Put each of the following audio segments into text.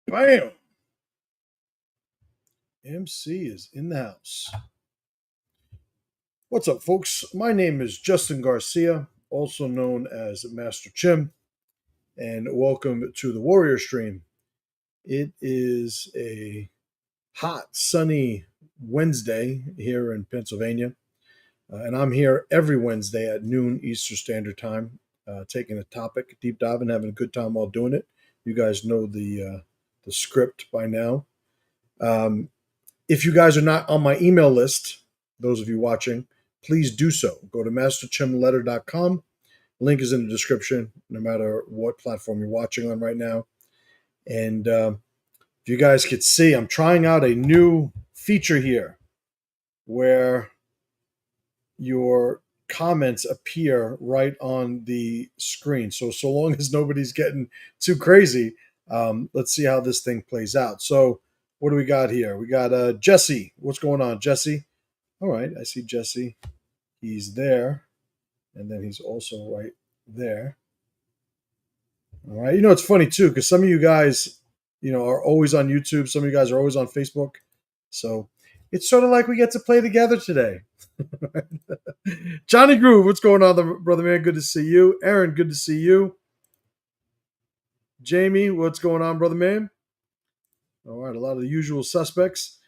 Bam! MC is in the house. What's up, folks? My name is Justin Garcia, also known as Master Chim, and welcome to the Warrior Stream. It is a hot, sunny Wednesday here in Pennsylvania, and I'm here every Wednesday at noon Eastern Standard Time, taking a topic, deep dive, and having a good time while doing it. You guys know the script by now. Um, If you guys are not on my email list, those of you watching, please do so. Go to masterchimletter.com. Link is in the description, no matter what platform you're watching on right now. And if you guys could see, I'm trying out a new feature here where your comments appear right on the screen. So long as nobody's getting too crazy, let's see how this thing plays out. So what do we got here? We got Jesse. What's going on, Jesse? All right, I see Jesse. He's there, and then he's also right there. All right, it's funny too because some of you guys, are always on YouTube. Some of you guys are always on Facebook. So it's sort of like we get to play together today. Johnny Groove, what's going on, brother man? Good to see you. Aaron, good to see you. Jamie, what's going on, brother man? All right, a lot of the usual suspects.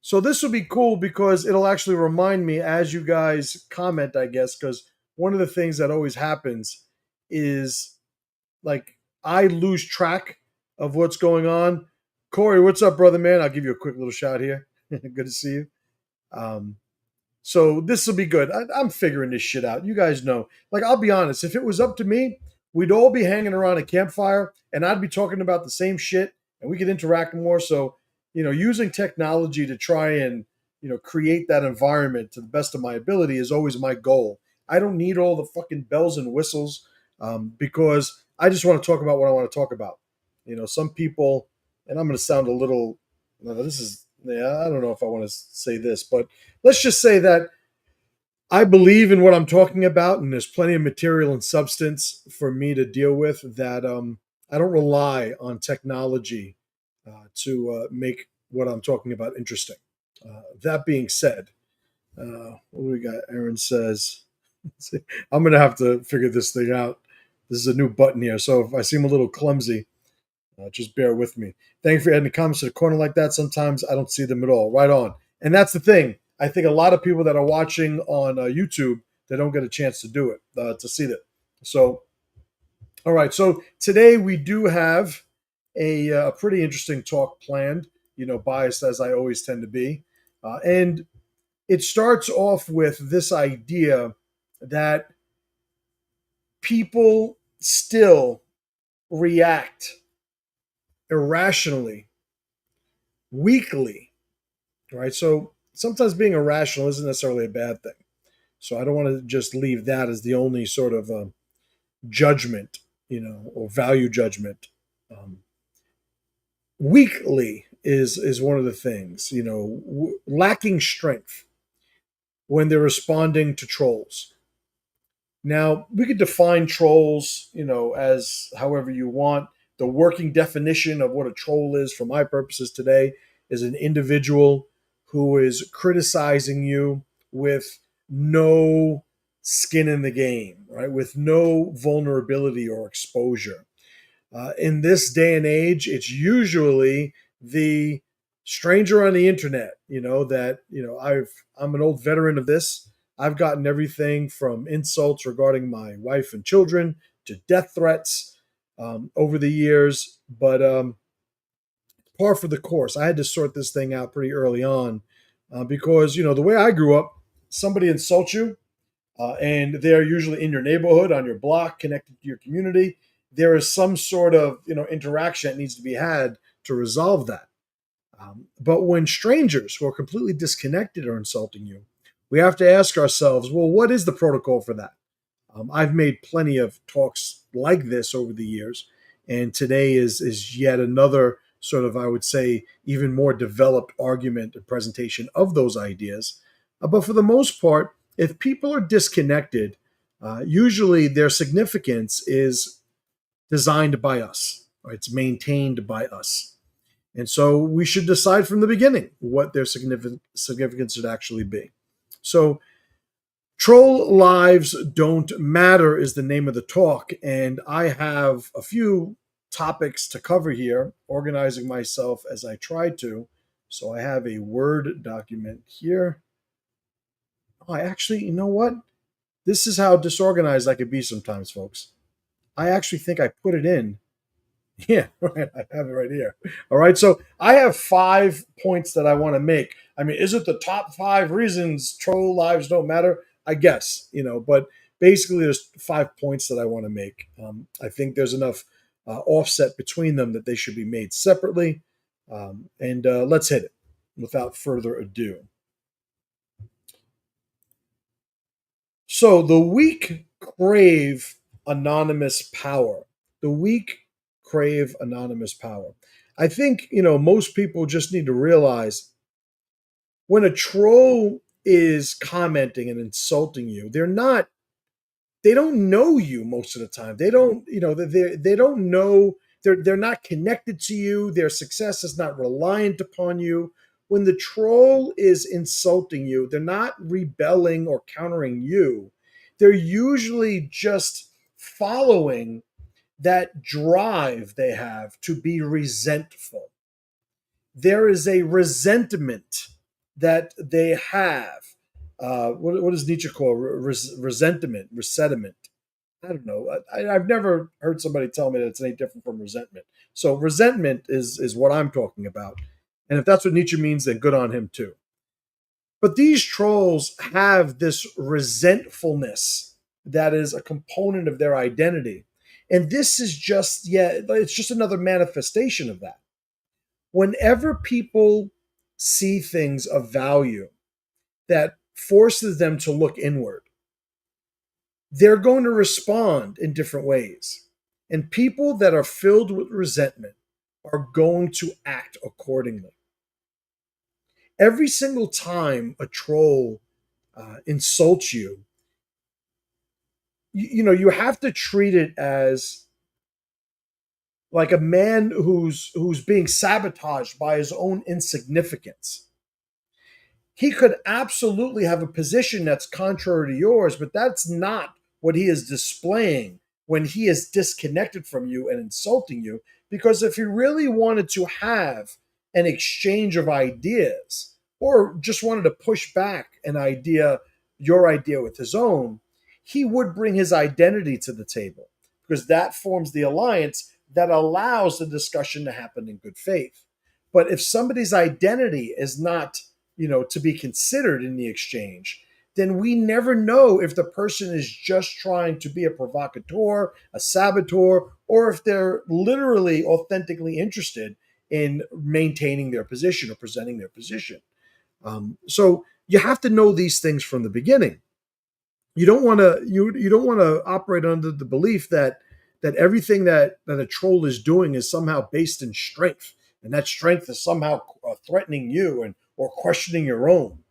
So this will be cool because it'll actually remind me as you guys comment, I guess, because one of the things that always happens is like I lose track of what's going on. Corey, what's up, brother man? I'll give you a quick little shout here. Good to see you. So this will be good. I'm figuring this shit out. You guys know. Like, I'll be honest. If it was up to me, we'd all be hanging around a campfire, and I'd be talking about the same shit, and we could interact more. So, using technology to try and, create that environment to the best of my ability is always my goal. I don't need all the fucking bells and whistles because I just want to talk about what I want to talk about. Some people, and I'm going to sound a little, I don't know if I want to say this, but let's just say that I believe in what I'm talking about, and there's plenty of material and substance for me to deal with that I don't rely on technology to make what I'm talking about interesting. That being said, what do we got? Aaron says, I'm going to have to figure this thing out. This is a new button here, so if I seem a little clumsy, just bear with me. Thank you for adding the comments to the corner like that. Sometimes I don't see them at all. Right on. And that's the thing. I think a lot of people that are watching on YouTube, they don't get a chance to do it, to see that. So, all right. So today we do have a pretty interesting talk planned, biased as I always tend to be. And it starts off with this idea that people still react irrationally, weakly, right? So sometimes being irrational isn't necessarily a bad thing. So I don't want to just leave that as the only sort of judgment, or value judgment. Weakly is one of the things, lacking strength when they're responding to trolls. Now, we could define trolls, as however you want. The working definition of what a troll is, for my purposes today, is an individual who is criticizing you with no skin in the game, right? With no vulnerability or exposure. In this day and age, it's usually the stranger on the internet, that, I'm an old veteran of this. I've gotten everything from insults regarding my wife and children to death threats over the years, but par for the course. I had to sort this thing out pretty early on because, the way I grew up, somebody insults you and they're usually in your neighborhood, on your block, connected to your community. There is some sort of, interaction that needs to be had to resolve that. But when strangers who are completely disconnected are insulting you, we have to ask ourselves, well, what is the protocol for that? I've made plenty of talks like this over the years, and today is yet another sort of, I would say, even more developed argument and presentation of those ideas. But for the most part, if people are disconnected, usually their significance is designed by us. Right? It's maintained by us. And so we should decide from the beginning what their significance should actually be. So, Troll Lives Don't Matter is the name of the talk. And I have a few topics to cover here, organizing myself as I try to. So, I have a Word document here. Oh, I actually, you know what? This is how disorganized I could be sometimes, folks. I actually think I put it in. Yeah, right. I have it right here. All right. So I have 5 points that I want to make. I mean, is it the top 5 reasons troll lives don't matter? I guess, but basically there's 5 points that I want to make. I think there's enough offset between them that they should be made separately. And let's hit it without further ado. So the weak crave anonymous power. The weak crave anonymous power. I think, most people just need to realize when a troll is commenting and insulting you, they don't know you most of the time. They don't, they don't know, they're not connected to you. Their success is not reliant upon you. When the troll is insulting you, they're not rebelling or countering you. They're usually just following that drive they have to be resentful. There is a resentment that they have. What does Nietzsche call resentment, resentment? I don't know. I've never heard somebody tell me that it's any different from resentment. So resentment is what I'm talking about. And if that's what Nietzsche means, then good on him too. But these trolls have this resentfulness that is a component of their identity. And this is just, it's just another manifestation of that. Whenever people see things of value that forces them to look inward, they're going to respond in different ways. And people that are filled with resentment are going to act accordingly. Every single time a troll insults you, you have to treat it as like a man who's being sabotaged by his own insignificance. He could absolutely have a position that's contrary to yours, but that's not what he is displaying when he is disconnected from you and insulting you. Because if he really wanted to have an exchange of ideas or just wanted to push back your idea with his own, he would bring his identity to the table because that forms the alliance that allows the discussion to happen in good faith. But if somebody's identity is not to be considered in the exchange, then we never know if the person is just trying to be a provocateur, a saboteur, or if they're literally authentically interested in maintaining their position or presenting their position. So you have to know these things from the beginning. You don't want to you don't want to operate under the belief that everything that a troll is doing is somehow based in strength, and that strength is somehow threatening you and or questioning your own.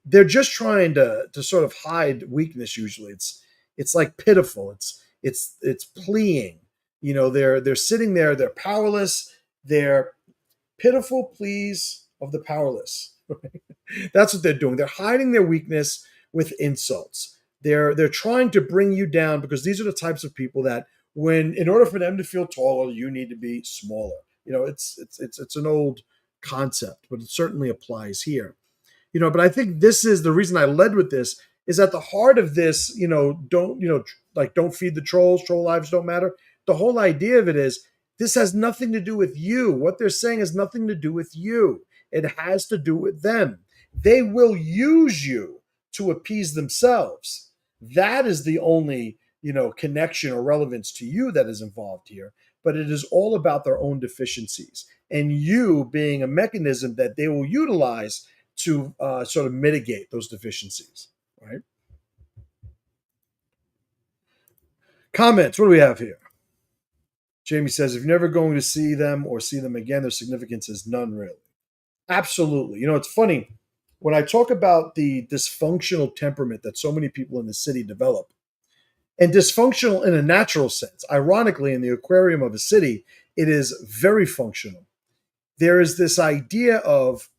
They're just trying to sort of hide weakness. Usually, it's like pitiful. It's pleading. They're sitting there. They're powerless. They're pitiful pleas of the powerless. That's what they're doing. They're hiding their weakness with insults. They're trying to bring you down because these are the types of people that in order for them to feel taller, you need to be smaller. It's an old concept, but it certainly applies here. But I think this is the reason I led with this is at the heart of this, don't feed the trolls, troll lives don't matter. The whole idea of it is this has nothing to do with you. What they're saying has nothing to do with you. It has to do with them. They will use you to appease themselves. That is the only, connection or relevance to you that is involved here. But it is all about their own deficiencies and you being a mechanism that they will utilize to sort of mitigate those deficiencies, right? Comments. What do we have here? Jamie says, if you're never going to see them or see them again, their significance is none really. Absolutely. It's funny. When I talk about the dysfunctional temperament that so many people in the city develop, and dysfunctional in a natural sense. Ironically, in the aquarium of a city, it is very functional. There is this idea of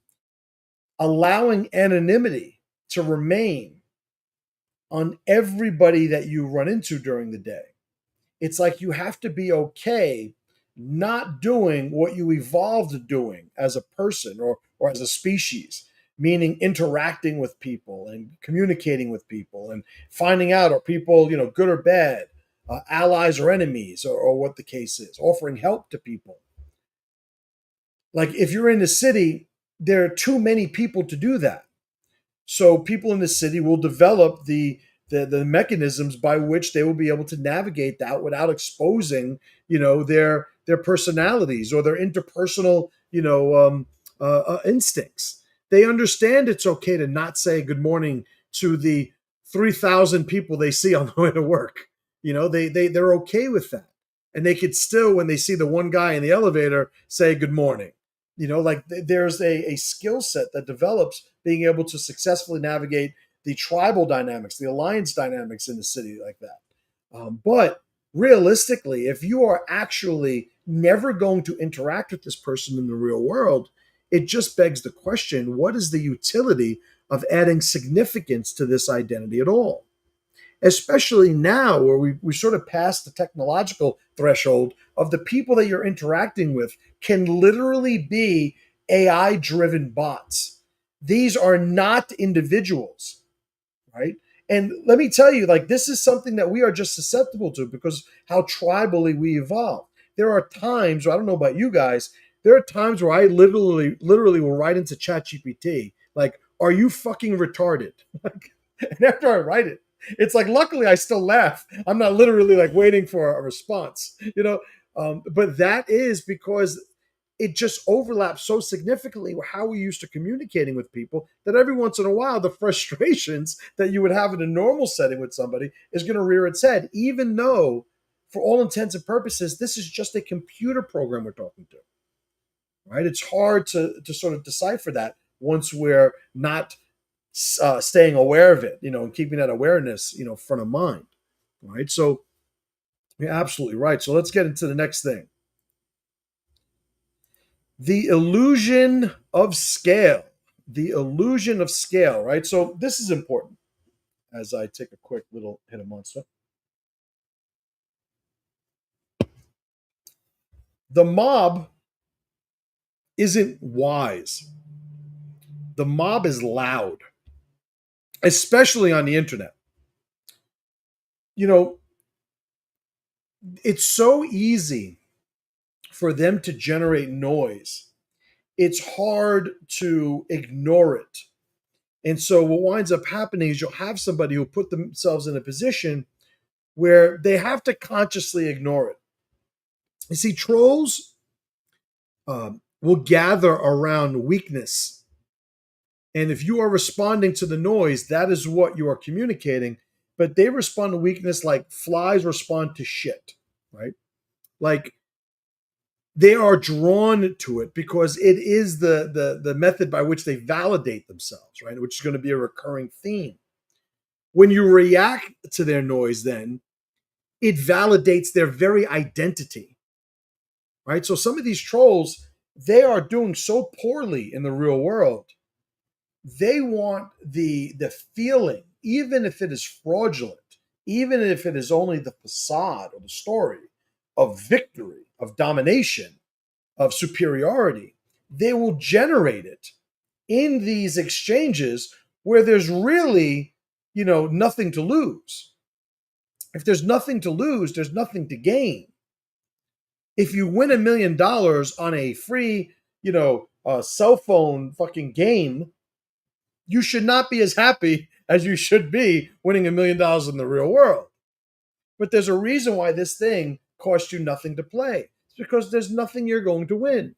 allowing anonymity to remain on everybody that you run into during the day. It's like you have to be okay not doing what you evolved doing as a person or as a species, meaning interacting with people and communicating with people and finding out are people, good or bad, allies or enemies, or what the case is, offering help to people. Like if you're in the city, there are too many people to do that. So people in the city will develop the mechanisms by which they will be able to navigate that without exposing, their personalities or their interpersonal, instincts. They understand it's okay to not say good morning to the 3,000 people they see on the way to work. They're okay with that, and they could still, when they see the one guy in the elevator, say good morning. There's a skill set that develops being able to successfully navigate the tribal dynamics, the alliance dynamics in the city like that. But realistically, if you are actually never going to interact with this person in the real world, it just begs the question, what is the utility of adding significance to this identity at all? Especially now where we sort of passed the technological threshold of the people that you're interacting with can literally be AI driven bots. These are not individuals, right? And let me tell you, like, this is something that we are just susceptible to because how tribally we evolve. There are times, I don't know about you guys, there are times where I literally will write into ChatGPT, like, are you fucking retarded? And after I write it, it's like, luckily I still laugh. I'm not literally like waiting for a response, but that is because it just overlaps so significantly with how we used to communicating with people that every once in a while, the frustrations that you would have in a normal setting with somebody is going to rear its head, even though for all intents and purposes, this is just a computer program we're talking to, right? It's hard to sort of decipher that once we're not staying aware of it, and keeping that awareness, front of mind, right? So you're absolutely right. So let's get into the next thing. The illusion of scale. The illusion of scale, right? So this is important as I take a quick little hit of Monster. The mob isn't wise. The mob is loud, especially on the internet. It's so easy for them to generate noise. It's hard to ignore it. And so what winds up happening is you'll have somebody who put themselves in a position where they have to consciously ignore it. You see, trolls will gather around weakness. And if you are responding to the noise, that is what you are communicating. But they respond to weakness like flies respond to shit, right? Like they are drawn to it because it is the method by which they validate themselves, right? Which is going to be a recurring theme. When you react to their noise, then it validates their very identity, right? So some of these trolls, they are doing so poorly in the real world. They want the feeling, even if it is fraudulent, even if it is only the facade or the story of victory, of domination, of superiority, they will generate it in these exchanges where there's really, nothing to lose. If there's nothing to lose, there's nothing to gain. If you win $1 million on a free, cell phone fucking game, you should not be as happy as you should be winning $1 million in the real world. But there's a reason why this thing costs you nothing to play. It's because there's nothing you're going to win.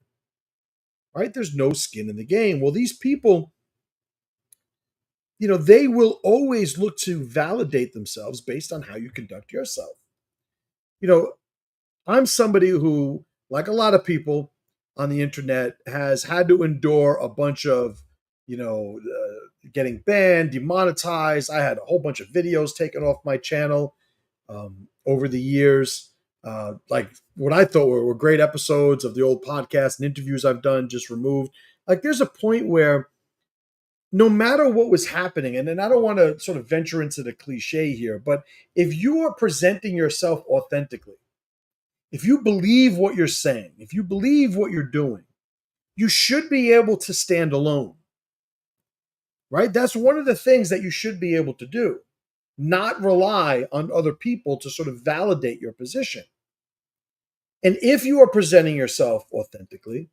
Right? There's no skin in the game. Well, these people, they will always look to validate themselves based on how you conduct yourself. I'm somebody who, like a lot of people on the internet, has had to endure a bunch of, getting banned, demonetized. I had a whole bunch of videos taken off my channel. over the years. Like what I thought were great episodes of the old podcast and interviews I've done, just removed. Like there's a point where no matter what was happening, and then I don't want to sort of venture into the cliche here, but if you are presenting yourself authentically, if you believe what you're saying, if you believe what you're doing, you should be able to stand alone, right? That's one of the things that you should be able to do, not rely on other people to sort of validate your position. And if you are presenting yourself authentically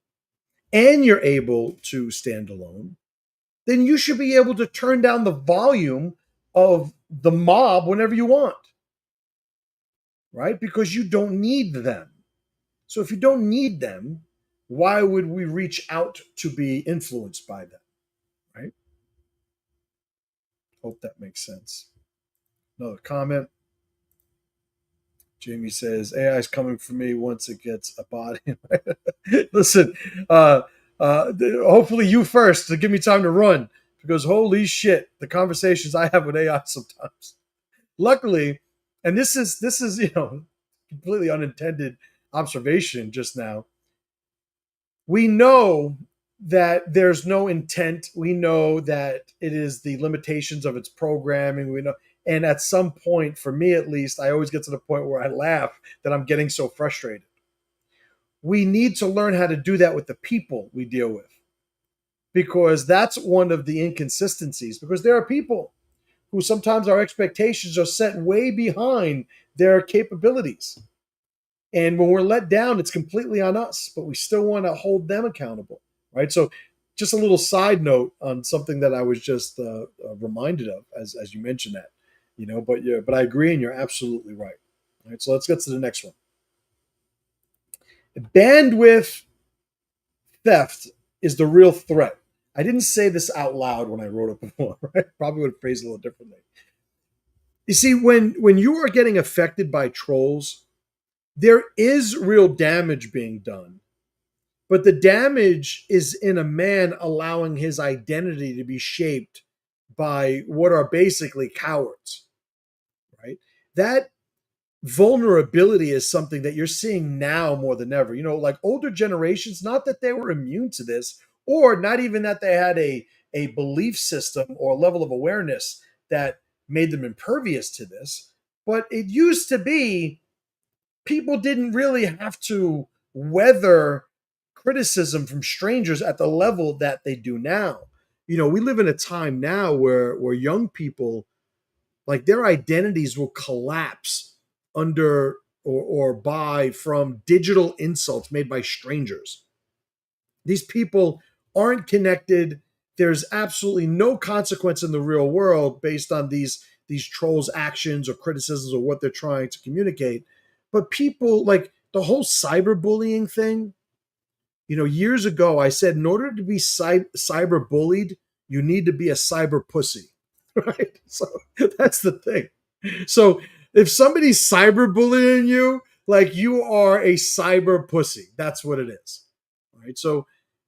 and you're able to stand alone, then you should be able to turn down the volume of the mob whenever you want, right? Because you don't need them. So if you don't need them, why would we reach out to be influenced by them, right? Hope that makes sense. Another comment. Jamie says, AI is coming for me once it gets a body. Listen, hopefully you first to give me time to run because holy shit, the conversations I have with AI sometimes. Luckily, and this is completely unintended observation just now. We know that there's no intent. We know that it is the limitations of its programming. We know, and at some point, for me at least, I always get to the point where I laugh that I'm getting so frustrated. We need to learn how to do that with the people we deal with, because that's one of the inconsistencies. Because there are people who sometimes our expectations are set way behind their capabilities. And when we're let down, it's completely on us, but we still want to hold them accountable, right? So, just a little side note on something that I was just reminded of as you mentioned that, but I agree, and you're absolutely right. All right, so let's get to the next one. Bandwidth theft is the real threat. I didn't say this out loud when I wrote it before, right? Probably would have phrased it a little differently. You see, when you are getting affected by trolls, there is real damage being done, but the damage is in a man allowing his identity to be shaped by what are basically cowards, right? That vulnerability is something that you're seeing now more than ever. Like older generations, not that they were immune to this, or not even that they had a belief system or level of awareness that made them impervious to this, but it used to be people didn't really have to weather criticism from strangers at the level that they do now. We live in a time now where young people, like, their identities will collapse under or by from digital insults made by strangers. These people aren't connected. There's absolutely no consequence in the real world based on these trolls' actions or criticisms or what they're trying to communicate. But people, like the whole cyberbullying thing, years ago I said in order to be cyber bullied, you need to be a cyber pussy, right? So that's the thing. So if somebody's cyberbullying you, like, you are a cyber pussy. That's what it is, right? So,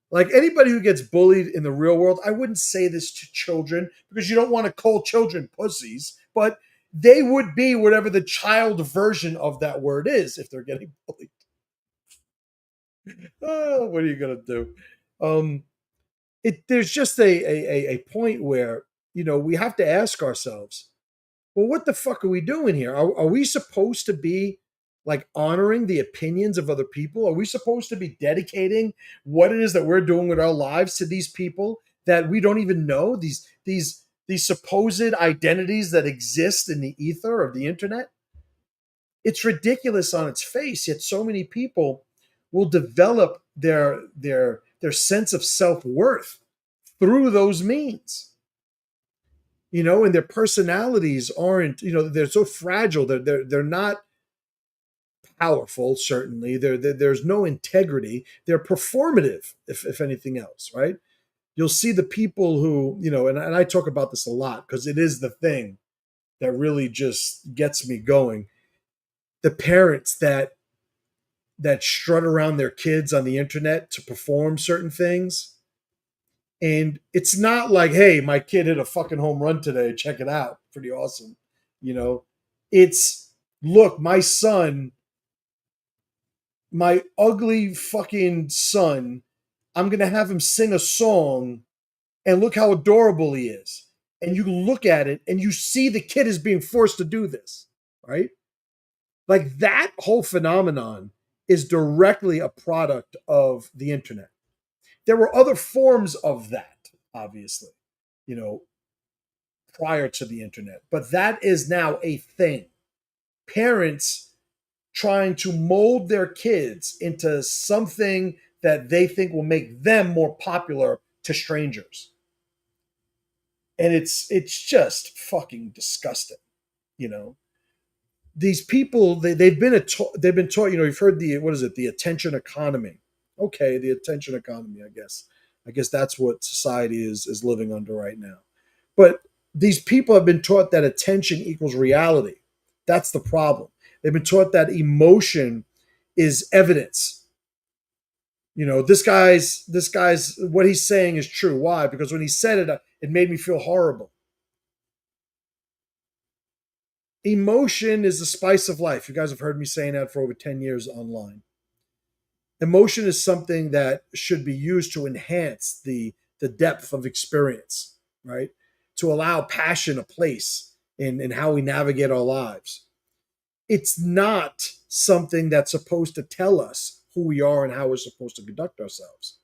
like, anybody who gets bullied in the real world, I wouldn't say this to children because you don't want to call children pussies, but they would be whatever the child version of that word is if they're getting bullied. Oh, what are you gonna do? Um, there's just a point where we have to ask ourselves, well, what the fuck are we doing here? Are we supposed to be like honoring the opinions of other people? Are we supposed to be dedicating what it is that we're doing with our lives to these people that we don't even know? These supposed identities that exist in the ether of the internet? It's ridiculous on its face, yet so many people will develop their sense of self-worth through those means. And their personalities aren't, they're so fragile. They're not powerful. Certainly, there's no integrity. They're performative, if anything else, right? You'll see the people who, and I talk about this a lot because it is the thing that really just gets me going. The parents that strut around their kids on the internet to perform certain things. And it's not like, hey, my kid hit a fucking home run today. Check it out. Pretty awesome. It's look, my son, my ugly fucking son, I'm going to have him sing a song and look how adorable he is. And you look at it and you see the kid is being forced to do this, right? Like that whole phenomenon is directly a product of the internet. There were other forms of that, obviously, you know, prior to the internet, but that is now a thing. Parents trying to mold their kids into something that they think will make them more popular to strangers. And it's just fucking disgusting, you know. These people they've been taught, you know, you've heard the, what is it, the attention economy. Okay, the attention economy, I guess that's what society is living under right now. But these people have been taught that attention equals reality. That's the problem. They've been taught that emotion is evidence. You know, this guy's what he's saying is true. Why? Because when he said it, it made me feel horrible. Emotion is the spice of life. You guys have heard me saying that for over 10 years online. Emotion is something that should be used to enhance the depth of experience, right? To allow passion a place in how we navigate our lives. It's not something that's supposed to tell us who we are and how we're supposed to conduct ourselves.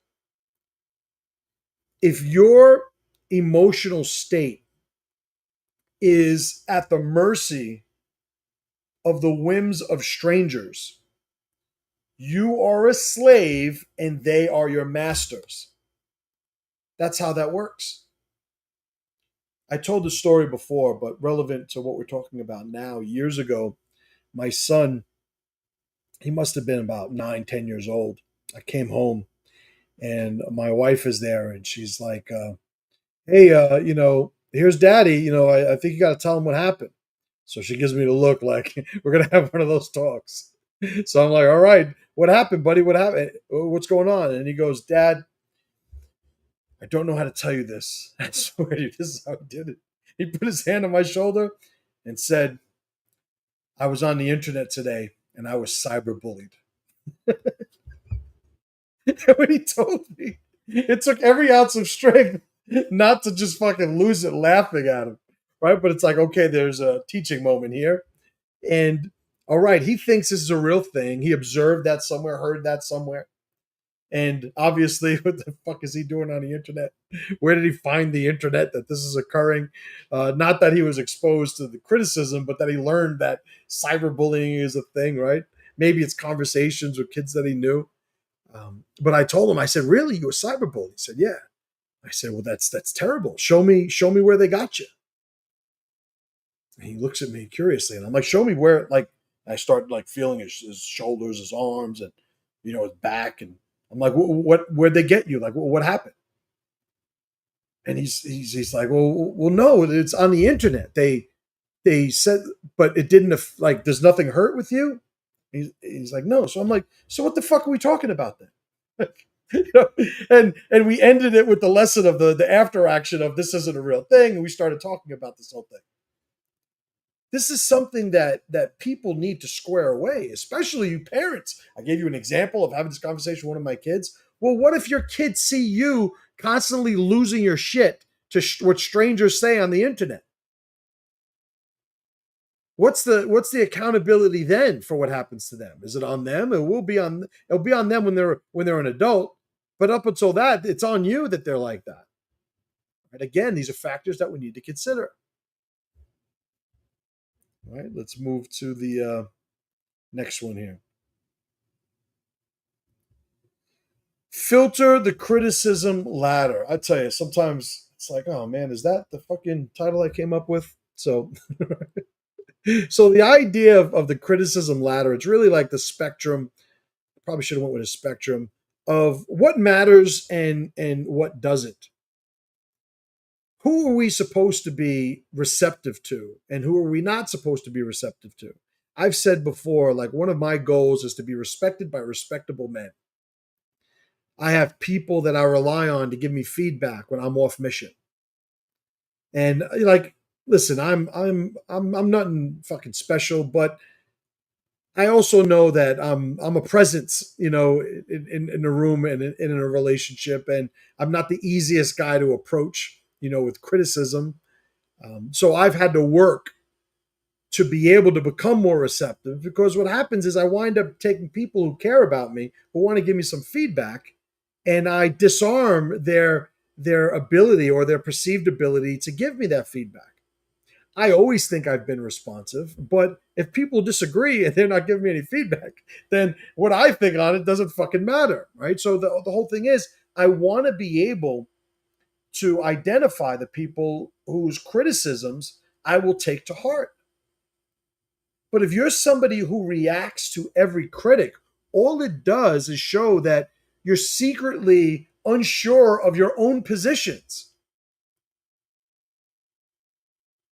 If your emotional state is at the mercy of the whims of strangers, you are a slave and they are your masters. That's how that works. I told the story before, but relevant to what we're talking about now. Years ago, my son, he must have been about 9, 10 years old. I came home and my wife is there and she's like, hey, here's daddy. I think you got to tell him what happened. So she gives me the look like we're going to have one of those talks. So I'm like, all right, what happened, buddy? What happened? What's going on? And he goes, Dad, I don't know how to tell you this. I swear to you, this is how he did it. He put his hand on my shoulder and said, I was on the internet today and I was cyberbullied. When he told me, it took every ounce of strength not to just fucking lose it laughing at him. Right. But it's like, okay, there's a teaching moment here. And all right, he thinks this is a real thing. He observed that somewhere, heard that somewhere. And obviously, what the fuck is he doing on the internet? Where did he find the internet that this is occurring? Not that he was exposed to the criticism, but that he learned that cyberbullying is a thing, right? Maybe it's conversations with kids that he knew. But I told him, I said, "Really, you were cyberbullied?" He said, "Yeah." I said, "Well, that's terrible. Show me where they got you." And he looks at me curiously, and I'm like, "Show me where." Like, I start like feeling his shoulders, his arms, and his back, and I'm like, Where'd they get you? Like, what happened?" And he's like, well, no, it's on the internet. They said, but it didn't like. Does nothing hurt with you? He's like, no. So I'm like, so what the fuck are we talking about then? you know, and we ended it with the lesson of the after action of this isn't a real thing, and we started talking about this whole thing. This is something that people need to square away, especially you parents. I gave you an example of having this conversation with one of my kids. Well, what if your kids see you constantly losing your shit to what strangers say on the internet? What's the accountability then for what happens to them? Is it on them? It'll be on them when they're an adult. But up until that, it's on you that they're like that. And again, these are factors that we need to consider. All right, let's move to the next one here. Filter the criticism ladder. I tell you, sometimes it's like, oh man, is that the fucking title I came up with? So the idea of the criticism ladder, it's really like the spectrum. Probably should have went with a spectrum of what matters and what doesn't. Who are we supposed to be receptive to, and who are we not supposed to be receptive to? I've said before, like one of my goals is to be respected by respectable men. I have people that I rely on to give me feedback when I'm off mission. And like, listen, I'm nothing fucking special, but I also know that I'm a presence, in a room and in a relationship, and I'm not the easiest guy to approach, with criticism. So I've had to work to be able to become more receptive, because what happens is I wind up taking people who care about me, who want to give me some feedback, and I disarm their ability or their perceived ability to give me that feedback. I always think I've been responsive, but if people disagree and they're not giving me any feedback, then what I think on it doesn't fucking matter, right? So the whole thing is, I want to be able to identify the people whose criticisms I will take to heart. But if you're somebody who reacts to every critic, all it does is show that you're secretly unsure of your own positions.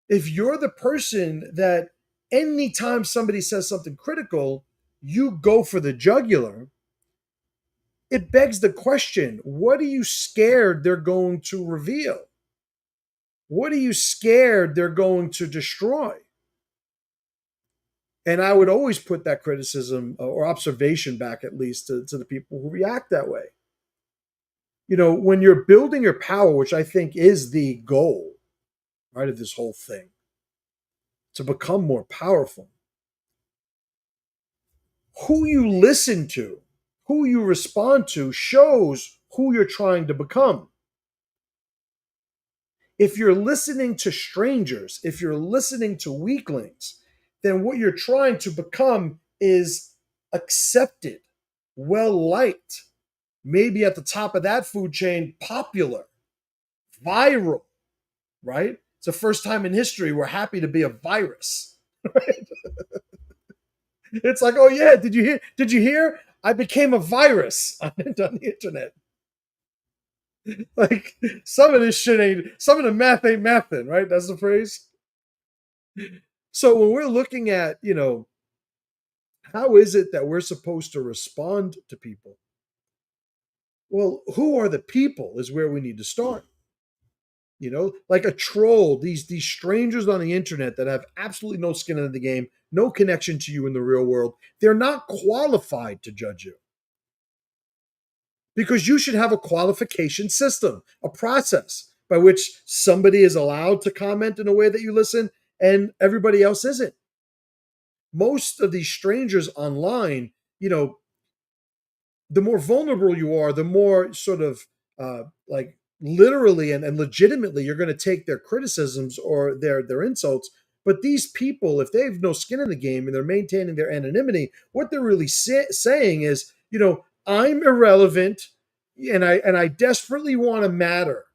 If you're the person that anytime somebody says something critical, you go for the jugular, it begs the question, what are you scared they're going to reveal? What are you scared they're going to destroy? And I would always put that criticism or observation back, at least, to the people who react that way. When you're building your power, which I think is the goal, right, of this whole thing, to become more powerful, who you listen to, who you respond to shows who you're trying to become. If you're listening to strangers, if you're listening to weaklings, then what you're trying to become is accepted, well liked, maybe at the top of that food chain, popular, viral, right? It's the first time in history we're happy to be a virus, right? It's like, oh yeah, did you hear? Did you hear? I became a virus on the internet. Like some of this shit ain't, some of the math ain't mathin', right? That's the phrase. So when we're looking at, how is it that we're supposed to respond to people? Well, who are the people is where we need to start. Like a troll, these strangers on the internet that have absolutely no skin in the game, no connection to you in the real world, they're not qualified to judge you, because you should have a qualification system, a process by which somebody is allowed to comment in a way that you listen and everybody else isn't. Most of these strangers online, the more vulnerable you are, the more sort of like literally and legitimately you're going to take their criticisms or their insults. But these people, if they have no skin in the game and they're maintaining their anonymity, what they're really saying is, I'm irrelevant, and I desperately want to matter.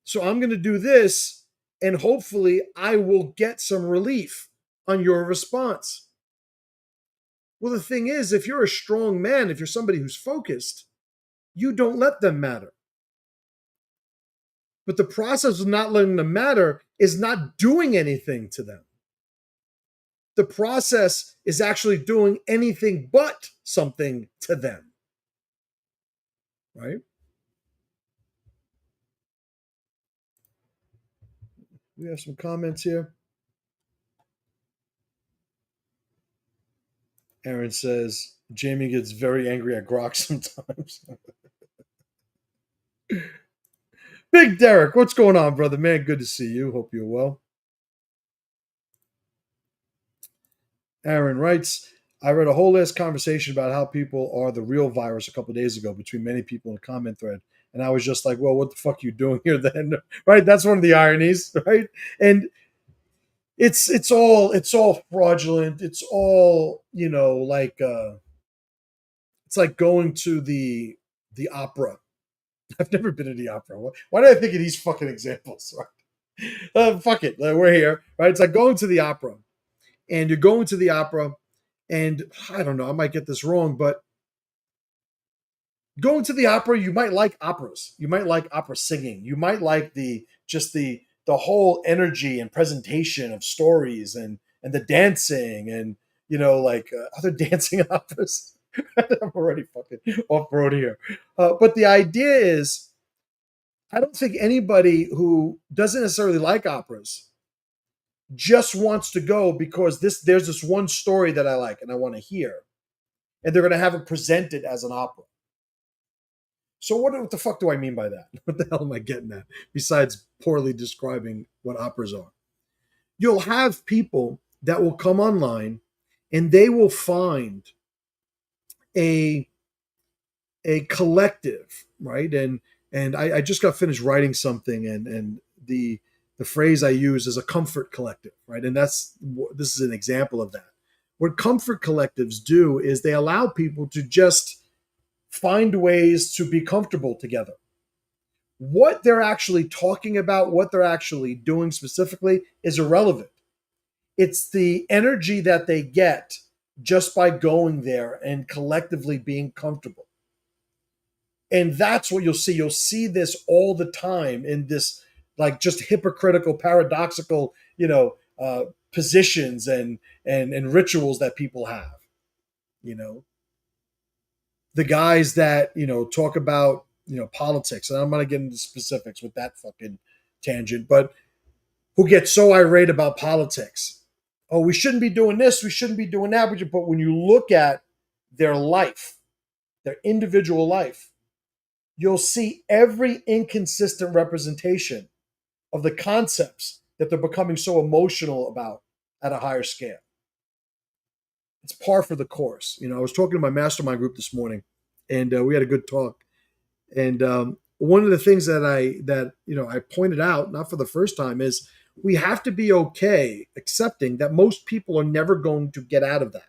So I'm going to do this, and hopefully I will get some relief on your response. Well, the thing is, if you're a strong man, if you're somebody who's focused, you don't let them matter. But the process of not letting them matter is not doing anything to them. The process is actually doing anything but something to them. Right? We have some comments here. Aaron says, Jamie gets very angry at Grok sometimes. Big Derek, what's going on, brother? Man, good to see you. Hope you're well. Aaron writes, I read a whole ass conversation about how people are the real virus a couple of days ago between many people in a comment thread. And I was just like, well, what the fuck are you doing here then? Right? That's one of the ironies, right? And it's all fraudulent. It's all, like it's like going to the opera. I've never been to the opera. Why did I think of these fucking examples? Right? Fuck it. We're here, right? It's like going to the opera, and you're going to the opera, and I don't know, I might get this wrong, but going to the opera, you might like operas. You might like opera singing. You might like the whole energy and presentation of stories and the dancing and like other dancing operas. I'm already fucking off road here. But the idea is, I don't think anybody who doesn't necessarily like operas just wants to go because there's this one story that I like and I want to hear, and they're going to have it presented as an opera. So what the fuck do I mean by that? What the hell am I getting at? Besides poorly describing what operas are, you'll have people that will come online and they will find a collective, right? And I just got finished writing something, and the phrase I use is a comfort collective, right? And this is an example of that. What comfort collectives do is they allow people to just find ways to be comfortable together. What they're actually talking about, what they're actually doing specifically, is irrelevant. It's the energy that they get just by going there and collectively being comfortable. And that's what you'll see. You'll see this all the time in this, like, just hypocritical, paradoxical, positions and rituals that people have. You know, the guys that talk about politics, and I'm not getting into specifics with that fucking tangent, but who get so irate about politics. Oh, we shouldn't be doing this, we shouldn't be doing that. But when you look at their life, their individual life, you'll see every inconsistent representation of the concepts that they're becoming so emotional about at a higher scale. It's par for the course. I was talking to my mastermind group this morning, and we had a good talk. And one of the things that I pointed out, not for the first time, is we have to be okay accepting that most people are never going to get out of that.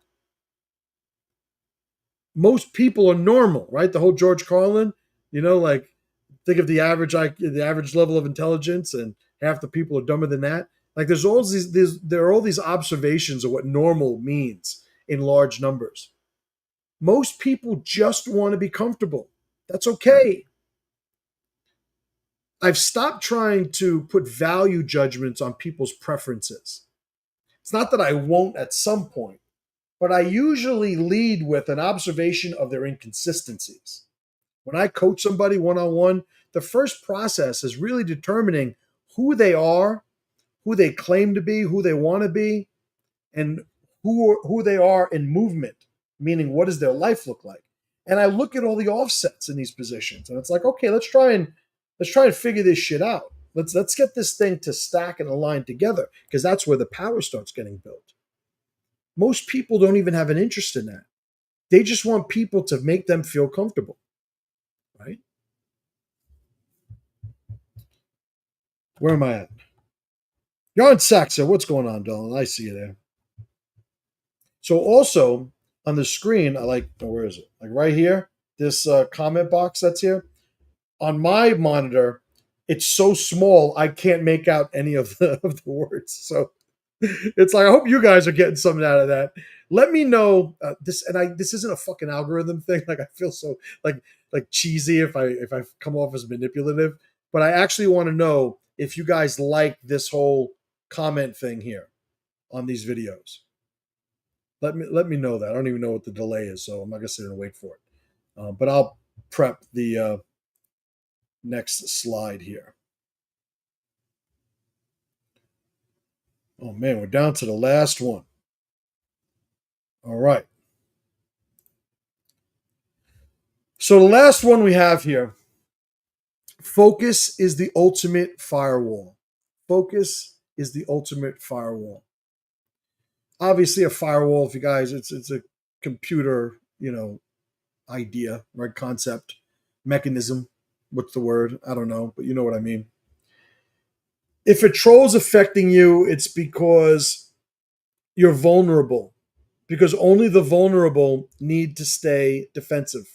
Most people are normal, right? The whole George Carlin, like, think of the average level of intelligence, and half the people are dumber than that. Like, there are all these observations of what normal means in large numbers. Most people just want to be comfortable. That's okay. I've stopped trying to put value judgments on people's preferences. It's not that I won't at some point, but I usually lead with an observation of their inconsistencies. When I coach somebody one-on-one, the first process is really determining who they are, who they claim to be, who they want to be, and who they are in movement, meaning what does their life look like? And I look at all the offsets in these positions, and it's like, okay, let's try and figure this shit out. Let's get this thing to stack and align together, because that's where the power starts getting built. Most people don't even have an interest in that. They just want people to make them feel comfortable, right? Where am I at? You're on Saxa. What's going on, Dylan? I see you there. So also on the screen, where is it? Like right here, this comment box that's here. On my monitor, it's so small I can't make out any of the words. So it's like, I hope you guys are getting something out of that. Let me know this, and this isn't a fucking algorithm thing. Like, I feel so like cheesy if I come off as manipulative, but I actually want to know if you guys like this whole comment thing here on these videos. Let me know that. I don't even know what the delay is, so I'm not gonna sit and wait for it. But I'll prep the next slide here. Oh man, we're down to the last one. All right. So the last one we have here, focus is the ultimate firewall. Focus is the ultimate firewall. Obviously, a firewall, if you guys, it's a computer, idea, right? Concept, mechanism. What's the word? I don't know, but you know what I mean. If a troll's affecting you, it's because you're vulnerable, because only the vulnerable need to stay defensive.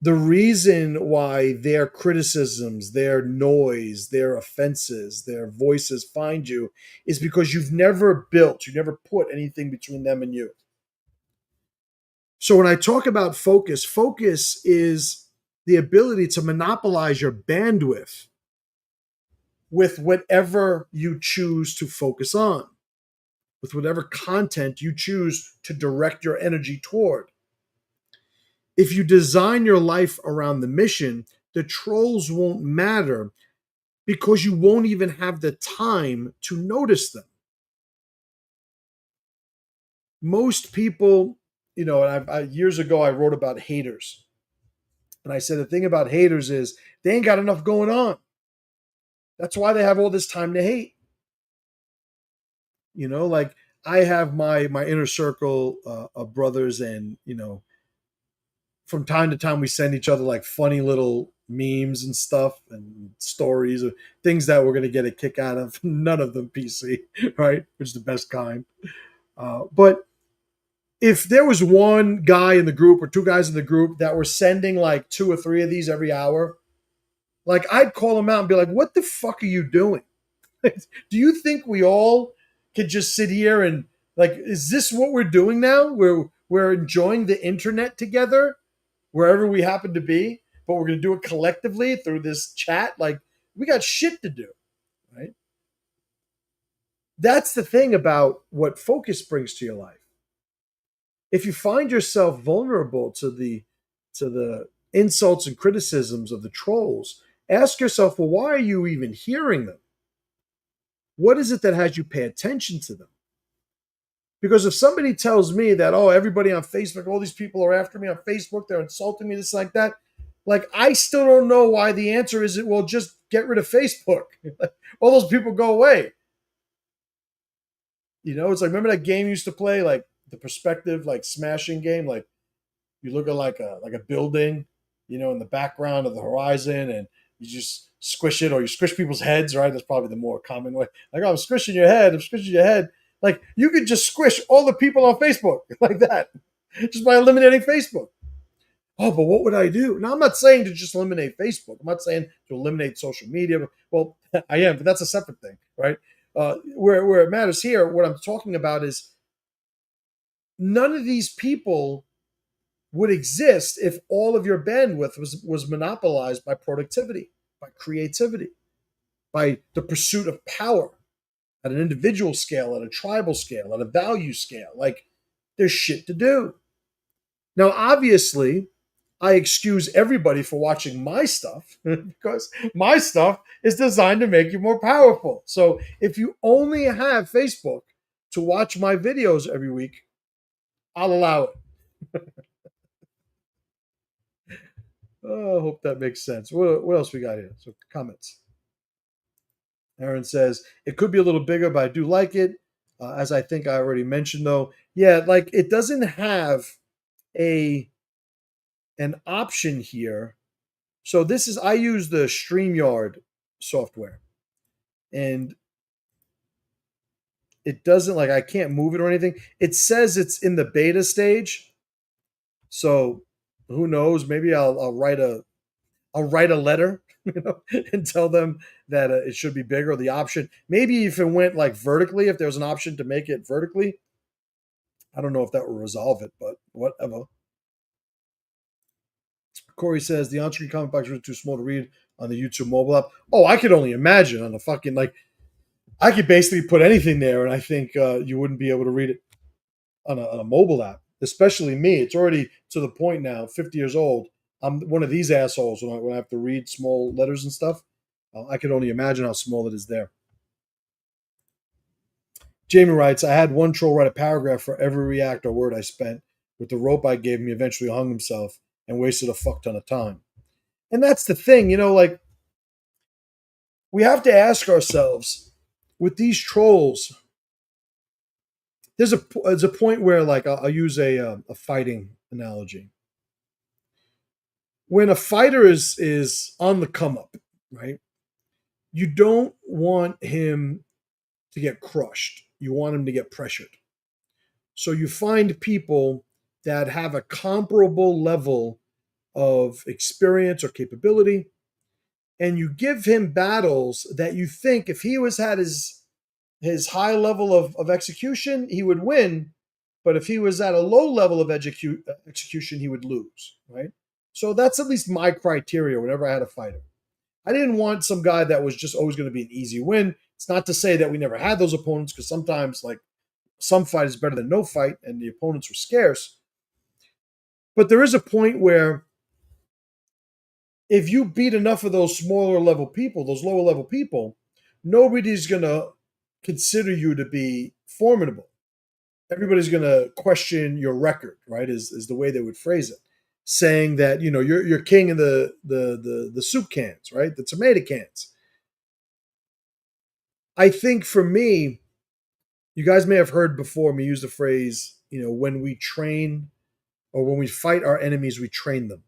The reason why their criticisms, their noise, their offenses, their voices find you is because you've never put anything between them and you. So when I talk about focus, focus is the ability to monopolize your bandwidth with whatever you choose to focus on, with whatever content you choose to direct your energy toward. If you design your life around the mission, the trolls won't matter because you won't even have the time to notice them. Most people, years ago, I wrote about haters. And I said the thing about haters is they ain't got enough going on. That's why they have all this time to hate. Like I have my inner circle of brothers, and from time to time we send each other like funny little memes and stuff and stories of things that we're going to get a kick out of. None of them PC, right? Which is the best kind. But if there was one guy in the group or two guys in the group that were sending like two or three of these every hour, like I'd call them out and be like, "What the fuck are you doing? Do you think we all could just sit here and like, is this what we're doing now? We're enjoying the internet together wherever we happen to be, but we're going to do it collectively through this chat. Like, we got shit to do, right?" That's the thing about what focus brings to your life. If you find yourself vulnerable to the insults and criticisms of the trolls, ask yourself, well, why are you even hearing them? What is it that has you pay attention to them? Because if somebody tells me that, oh, everybody on Facebook, all these people are after me on Facebook, they're insulting me, this like that, like I still don't know why the answer isn't, well, just get rid of Facebook. All those people go away. It's like, remember that game you used to play, like the perspective, like smashing game, like you look at like a building, in the background of the horizon, and you just squish it, or you squish people's heads, right? That's probably the more common way. Like, oh, I'm squishing your head, I'm squishing your head. Like, you could just squish all the people on Facebook like that, just by eliminating Facebook. Oh, but what would I do? Now, I'm not saying to just eliminate Facebook. I'm not saying to eliminate social media. Well, I am, but that's a separate thing, right? Where it matters here, what I'm talking about is none of these people would exist if all of your bandwidth was monopolized by productivity, by creativity, by the pursuit of power at an individual scale, at a tribal scale, at a value scale. Like, there's shit to do. Now, obviously, I excuse everybody for watching my stuff because my stuff is designed to make you more powerful. So if you only have Facebook to watch my videos every week, I'll allow it. Oh, I hope that makes sense. What else we got here? So comments. Aaron says, it could be a little bigger, but I do like it. As I think I already mentioned, though. Yeah, like it doesn't have an option here. So I use the StreamYard software. And it doesn't, like, I can't move it or anything. It says it's in the beta stage. So who knows? Maybe I'll write a letter, and tell them that it should be bigger. The option, maybe if it went like vertically, if there's an option to make it vertically, I don't know if that will resolve it, but whatever. Corey says the on-screen comment box was too small to read on the YouTube mobile app. Oh, I could only imagine on the fucking, like, I could basically put anything there, and I think you wouldn't be able to read it on a mobile app, especially me. It's already to the point now, 50 years old. I'm one of these assholes when I have to read small letters and stuff. I can only imagine how small it is there. Jamie writes, I had one troll write a paragraph for every react or word I spent. With the rope I gave him, he eventually hung himself and wasted a fuck ton of time. And that's the thing, like, we have to ask ourselves, with these trolls, there's a point where, like, I'll use a fighting analogy. When a fighter is on the come up, right? You don't want him to get crushed. You want him to get pressured. So you find people that have a comparable level of experience or capability, and you give him battles that you think if he was at his high level of execution, he would win. But if he was at a low level of execution, he would lose, right? So that's at least my criteria whenever I had a fighter. I didn't want some guy that was just always going to be an easy win. It's not to say that we never had those opponents, because sometimes, like, some fight is better than no fight, and the opponents were scarce. But there is a point where if you beat enough of those smaller level people, those lower level people, nobody's going to consider you to be formidable. Everybody's going to question your record, right? Is the way they would phrase it, saying that you're king of the soup cans, right? The tomato cans. I think for me, you guys may have heard before me use the phrase, when we train or when we fight our enemies, we train them.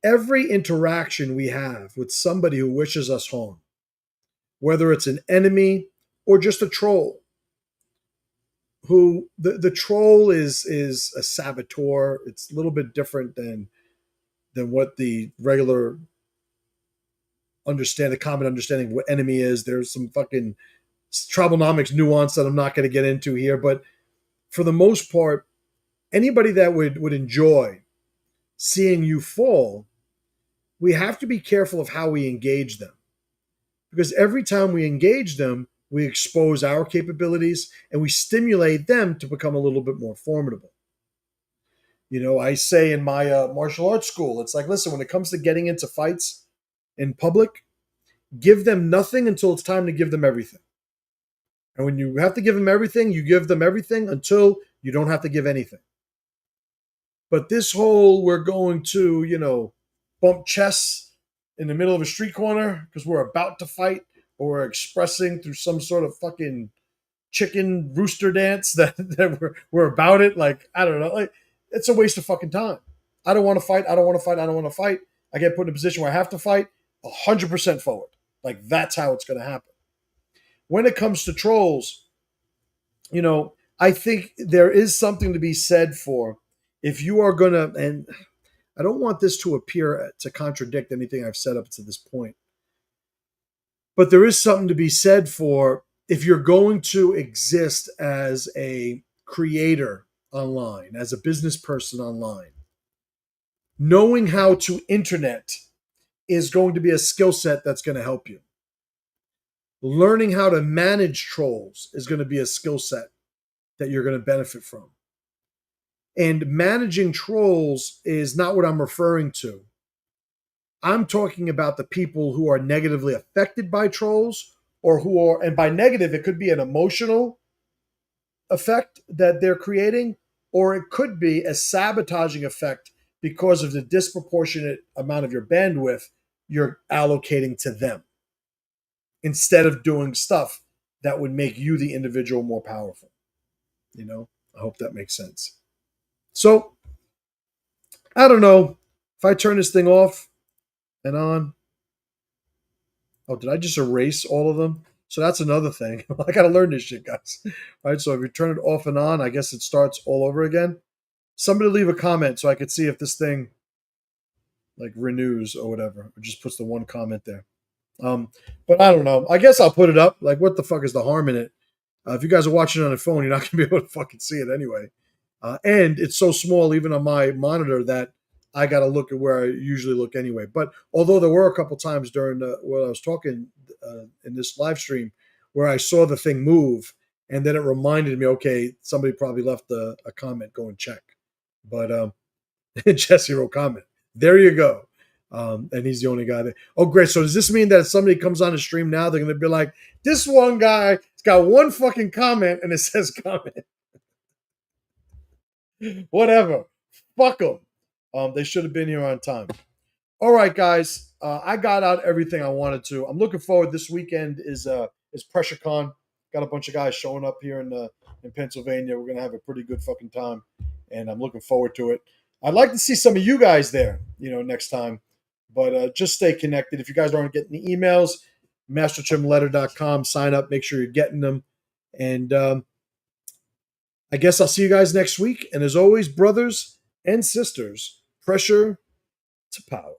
Every interaction we have with somebody who wishes us harm, whether it's an enemy or just a troll, who the troll is a saboteur. It's a little bit different than what the regular the common understanding of what enemy is. There's some fucking TRIBALNOMICS nuance that I'm not going to get into here, but for the most part, anybody that would enjoy seeing you fall, we have to be careful of how we engage them. Because every time we engage them, we expose our capabilities and we stimulate them to become a little bit more formidable. I say in my martial arts school, it's like, listen, when it comes to getting into fights in public, give them nothing until it's time to give them everything. And when you have to give them everything, you give them everything until you don't have to give anything. But this whole, we're going to, bump chests in the middle of a street corner because we're about to fight, or we're expressing through some sort of fucking chicken rooster dance that we're about it. Like, I don't know. Like, it's a waste of fucking time. I don't want to fight. I don't want to fight. I don't want to fight. I get put in a position where I have to fight 100% forward. Like, that's how it's going to happen. When it comes to trolls, I think there is something to be said for if you are going to, and I don't want this to appear to contradict anything I've said up to this point, but there is something to be said for if you're going to exist as a creator online, as a business person online, knowing how to internet is going to be a skill set that's going to help you. Learning how to manage trolls is going to be a skill set that you're going to benefit from. And managing trolls is not what I'm referring to. I'm talking about the people who are negatively affected by trolls, or who are, and by negative, it could be an emotional effect that they're creating, or it could be a sabotaging effect because of the disproportionate amount of your bandwidth you're allocating to them, instead of doing stuff that would make you, the individual, more powerful. I hope that makes sense. So, I don't know if I turn this thing off and on. Oh, did I just erase all of them? So that's another thing. I got to learn this shit, guys. All right, so if you turn it off and on, I guess it starts all over again. Somebody leave a comment so I could see if this thing like renews or whatever, or just puts the one comment there. But I don't know. I guess I'll put it up. Like, what the fuck is the harm in it? If you guys are watching it on a phone, you're not going to be able to fucking see it anyway. And it's so small, even on my monitor, that I got to look at where I usually look anyway. But although there were a couple times during when I was talking in this live stream where I saw the thing move, and then it reminded me, okay, somebody probably left a comment. Go and check. But Jesse wrote comment. There you go. And he's the only guy there. Oh, great. So does this mean that if somebody comes on the stream now, they're going to be like, this one guy's got one fucking comment and it says comment. Whatever. Fuck them. They should have been here on time. All right, guys. I got out everything I wanted to. I'm looking forward. This weekend is PressureCon. Got a bunch of guys showing up here in Pennsylvania. We're going to have a pretty good fucking time, and I'm looking forward to it. I'd like to see some of you guys there, next time. But just stay connected. If you guys aren't getting the emails, masterchimletter.com. Sign up. Make sure you're getting them. And I guess I'll see you guys next week. And as always, brothers and sisters, pressure to power.